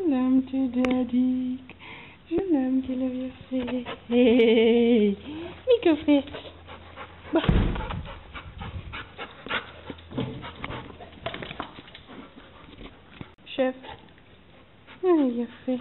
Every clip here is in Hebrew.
שלמתי דדיק, שלמתי לו יפה. היי, מי קופץ? בוא. שב. יפה.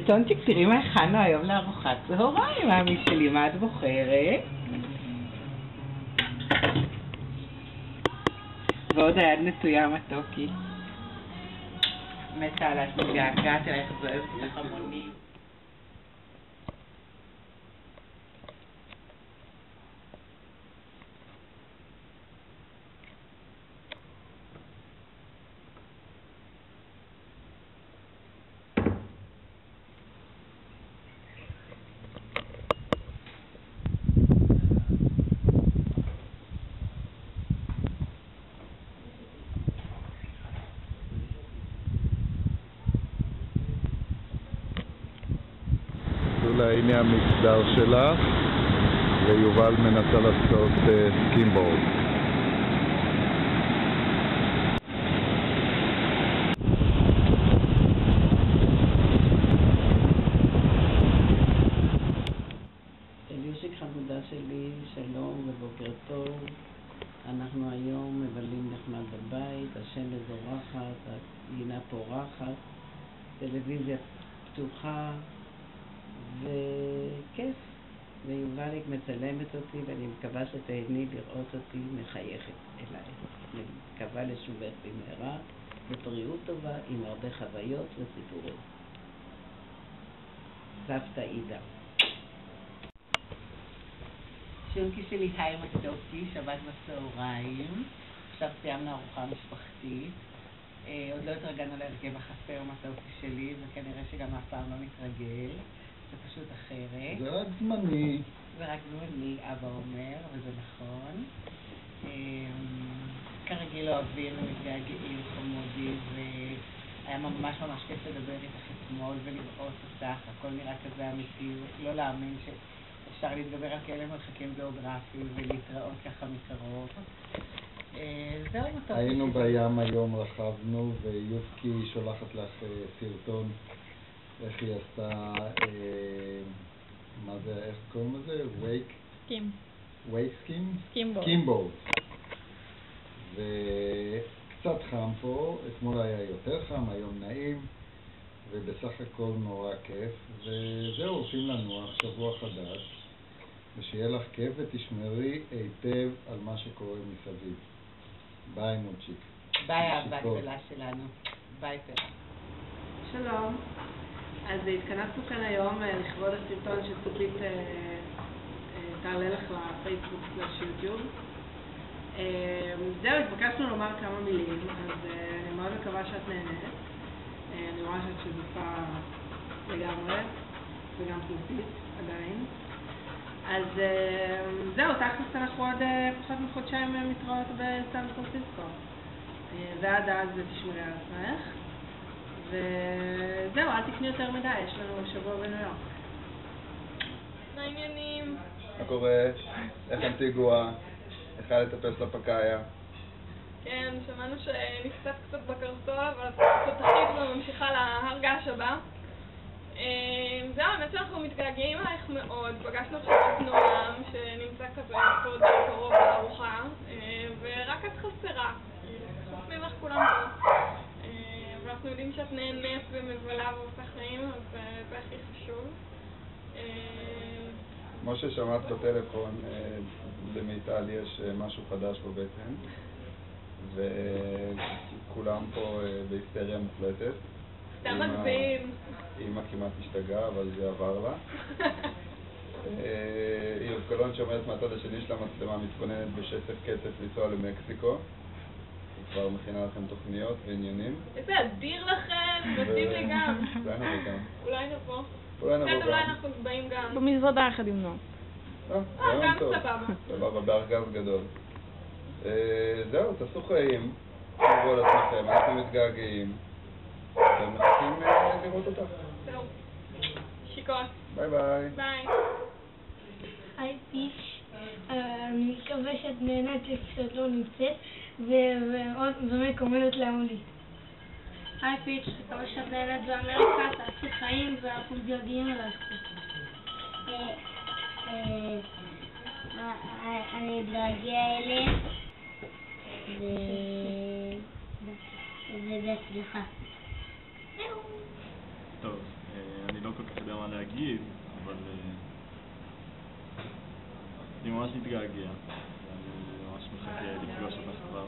טונצ'יק, תראי מה הכנו היום לארוחת צהריים, מאמי שלי, מה את בוחרת? ועוד היד נטויה מתוקי. מתה עליי, מתגעגעת אלייך, זוהבת לך המונים. הנה המסדר שלך, ויובל מנסה לעשות סקימבורד. אליושיק חמודה שלי, שלום ובוקר טוב. אנחנו היום מבלים נחמד בבית, השמש זורחת, הגינה פורחת, טלוויזיה פתוחה וכיף, ויובליק מצלמת אותי ואני מקווה שתהני לראות אותי מחייכת אליי. אני מקווה לשובך במהרה, בפריאות טובה, עם הרבה חוויות וסיפורים. סבתא עידה. שונקי שלי, היי מתוקי, שבת בצהריים. עכשיו סיימנו ארוחה משפחתית. עוד לא התרגלנו להרכב החסר מתוקי שלי, וכנראה שגם אף פעם לא נתרגל. זה פשוט אחרת. זה רק זמני. זה רק זמני, אבא אומר, וזה נכון. כרגיל אוהבים ומתגעגעים חמודי, והיה ממש כיף לדבר איתך אתמול ולראות אותך. הכל נראה כזה אמיתי, לא להאמין שאפשר להתגבר על כאלה מרחקים גיאוגרפיים ולהתראות ככה מקרוב. זהו מתוק. היינו בים היום, רכבנו, ויובקי שולחת לך סרטון איך היא עשתה, מה זה, איך קוראים לזה? סקים. סקים? סקימבורד. סקימבורד. וקצת חם פה, אתמול היה יותר חם, היום נעים, ובסך הכל נורא כיף. וזהו, הולכים לנוח, שבוע חדש, ושיהיה לך כיף ותשמרי היטב על מה שקורה מסביב. ביי נוצ'יק. ביי אהבה גדולה שלנו. ביי פרח. שלום. אז התכנסנו כאן היום לכבוד הסרטון שצופית תעלה לך לפייסבוק ויוטיוב. זהו, התבקשנו לומר כמה מילים, אז אני מאוד מקווה שאת נהנית. אני רואה שאת שזופה לגמרי, וגם פלוטית עדיין. אז זהו, תכלס אנחנו עוד פחות מחודשיים מתראות בסן פרנסיסקו. ועד אז תשמרי על עצמך. וזהו, אל תקני יותר מדי, יש לנו שבוע בניו יורק. מה העניינים? מה קורה? איך אנטיגואה? איך היה לטפס לפקאיה? כן, שמענו שנפצעת קצת בקרסול, אבל תותחית וממשיכה להר געש הבא. זהו, האמת שאנחנו מתגעגעים אלייך מאוד. פגשנו עכשיו את נועם, שנמצא כזה פה די קרוב לארוחה, ורק את חסרה. חושבים איך כולם פה. ואנחנו יודעים שאת נהנית ומבלה ועושה חיים, אז זה הכי חשוב. כמו ששמעת בטלפון, למיטל יש משהו חדש בבטן, וכולם פה בהיסטריה מוחלטת. אתה מגזים. אמא כמעט השתגעה, אבל זה עבר לה. היא אבקלון שאומרת מהצד השני של המצלמה מתכוננת בשטף קצף לנסוע למקסיקו. היא כבר מכינה לכם תוכניות ועניינים. איזה אדיר לכם, מתאים לי גם. אולי נבוא גם. אולי נבוא. אולי אנחנו באים גם. במזוודה יחד עם נועם. גם סבבה. סבבה, בארגז גדול. זהו, תעשו חיים, תראו על עצמכם, אנחנו מתגעגעים, ומחכים לראות אותך. זהו. שיקות. ביי ביי. ביי. היי פיץ', אני מקווה שאת נהנית כשאת לא נמצאת ומקוממת לעמודי. היי פיץ', מקווה שאת נהנית באמריקה, תעשי חיים ואנחנו מתגעגעים אלייך. אני אתגעגע אליהם ובהצלחה. טוב, אני לא כל כך יודע מה להגיד, אבל אני ממש מתגעגע, אני ממש מחכה לפגוש אותך כבר.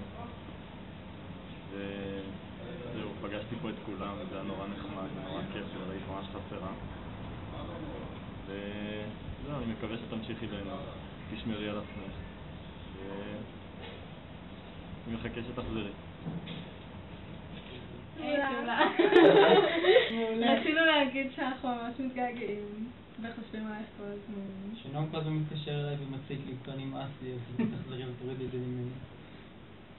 וזהו, פגשתי פה את כולם, זה היה נורא נחמד, נורא כיף, והיית ממש חסרה. וזהו, אני מקווה שתמשיכי ליהנות, תשמרי על עצמך. אני מחכה שתחזרי. רצינו להגיד שאנחנו ממש מתגעגעים וחושבים עלייך כל הזמן. שנועם כל הזמן מתקשר אליי ומציג לי כבר נמאס לי, אז תחזרי ותורידי את זה ממני.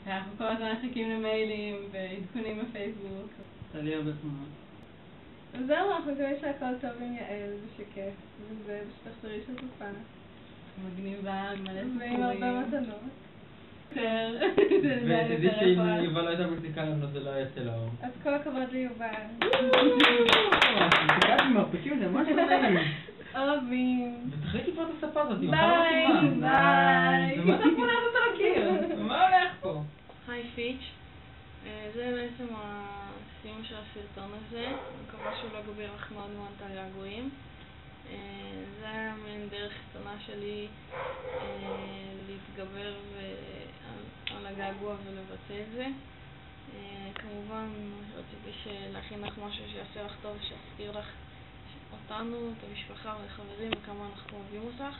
אנחנו כל הזמן מחכים למיילים ועדכונים בפייסבוק. תעלי הרבה תמונות. וזהו, אנחנו מקווים שהכל טוב עם יעל ושכיף, וזה פשוט תחזרי שתופה. מגניבה, מלא ועם הרבה מתנות. ותדעי שאם יובל לא הייתה מפסיקה לנו זה לא היה יצא לאור. אז כל הכבוד ליובל. מפסיקה עם מרפקים זה משהו נעים. אוהבים. ותחליטי פה את הספה הזאת, ביי, ביי. ומה תמונה הזאת על הקיר? מה הולך פה? היי פיץ', זה בעצם הסיום של הסרטון הזה, אני מקווה שהוא לא גובר לך מאוד מאוד את הגעגועים. זה היה מין דרך קטנה שלי להתגבר על הגעגוע ולבצע את זה. כמובן רציתי להכין לך משהו שיעשה לך טוב, שיזכיר לך אותנו, את המשפחה והחברים וכמה אנחנו אוהבים אותך.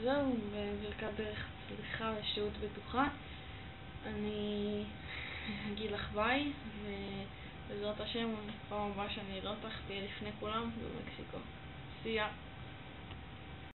זהו, בברכת דרך צליחה ושהות בטוחה. אני אגיד לך ביי, ובעזרת השם, פעם הבאה שאני אראה אותך תהיה לפני כולם במקסיקו. See ya.